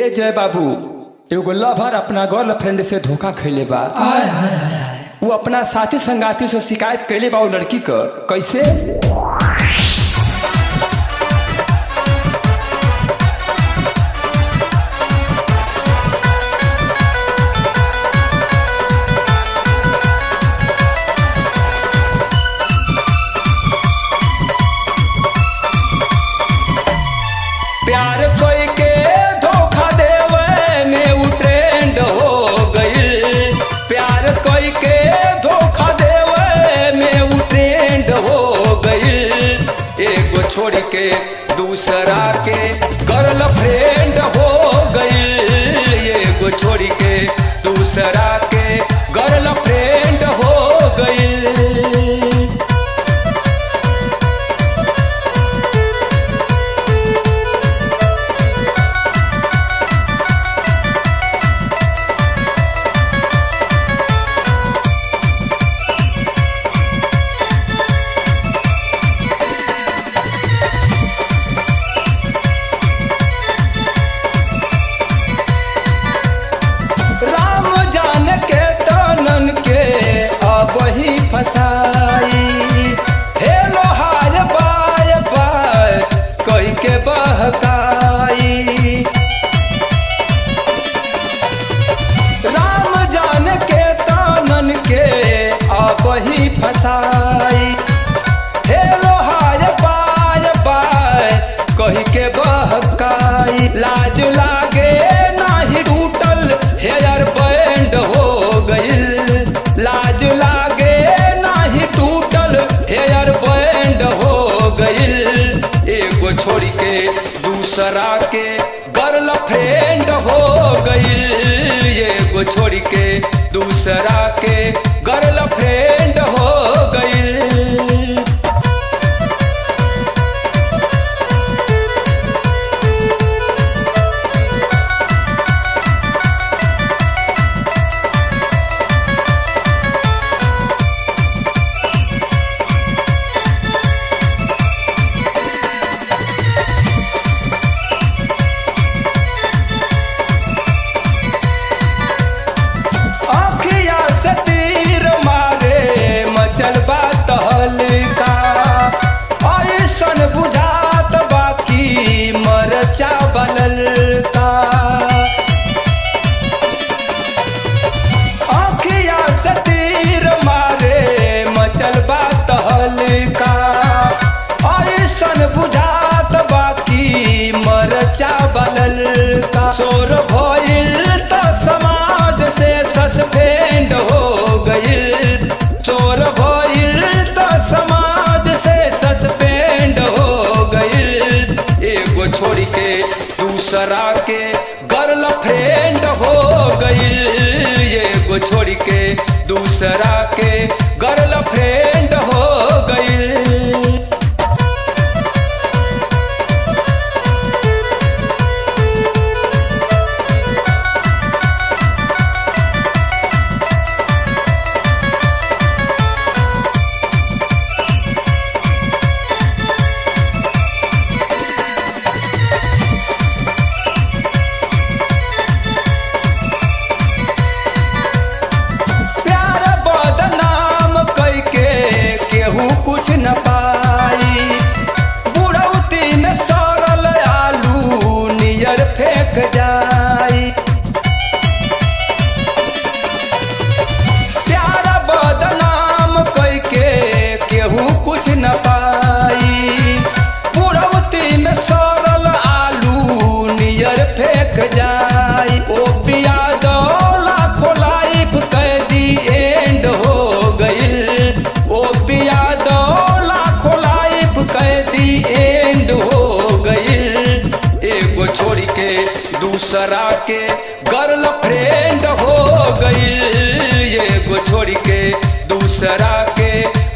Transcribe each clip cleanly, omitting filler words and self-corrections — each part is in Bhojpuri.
ए जय बाबू, एगो लवर अपना गर्लफ्रेंड से धोखा खैले बा। वो अपना साथी संगाती से शिकायत कैले बा। वो लड़की का कैसे प्यार कोई के धोखा देवे में वो ट्रेंड हो गई। प्यार कोई के धोखा देवे में वो ट्रेंड हो गई। एगो छोड़ के दूसरा के गर्लफ्रेंड हो गई। एगो छोड़ के दूसरा के गर्लफ्रेंड हो गई। फसाई हेलो हाय बाय बाय कई के बहकाई। राम जान के तानन के अब ही फसाई हेलो हाय बाय बाय कही के बहकाई। लाज लागे नाही टूटल हेयर बैंड हो गई। लाज लागे हेयर बैंड हो गई। एगो छोड़ के दूसरा के गर्लफ्रेंड हो गई। एगो छोड़ के दूसरा के गर्लफ्रेंड हो गई। आँखिया से तीर मारे मचल बा तहलका। ऐसन बुझात बाकी मरचा बलल का। शोर भइल त समाज से सस्पेंड हो गइल। शोर भइल त समाज से सस्पेंड हो गइल। एगो छोड़ के दूसरा के गर्लफ्रेंड हो गई। एगो छोड़ के दूसरा के गर्लफ्रेंड हो गई। कुछ न पाई बुढ़ौती में सड़ल आलू नियर फेंक जाई। प्यारा बदनाम कई के केहू कुछ न पाई। बुढ़ौती में सड़ल आलू नियर फेंक जाई। ओ पिया दो लाखों लाइफ कैदी एंड हो गई। ओ पिया कैदी एंड हो गई। एगो छोड़ के दूसरा के गर्लफ्रेंड हो गई। एगो छोड़ के दूसरा के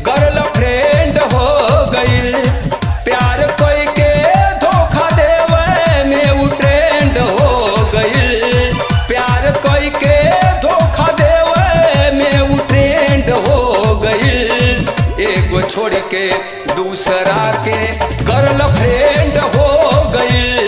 गर्लफ्रेंड हो गई। प्यार कोई के धोखा देवे में वो ट्रेंड हो गई। प्यार कोई के धोखा देवे में वो ट्रेंड हो गई। एगो छोड़ के दूसरा के गर्लफ्रेंड हो गई।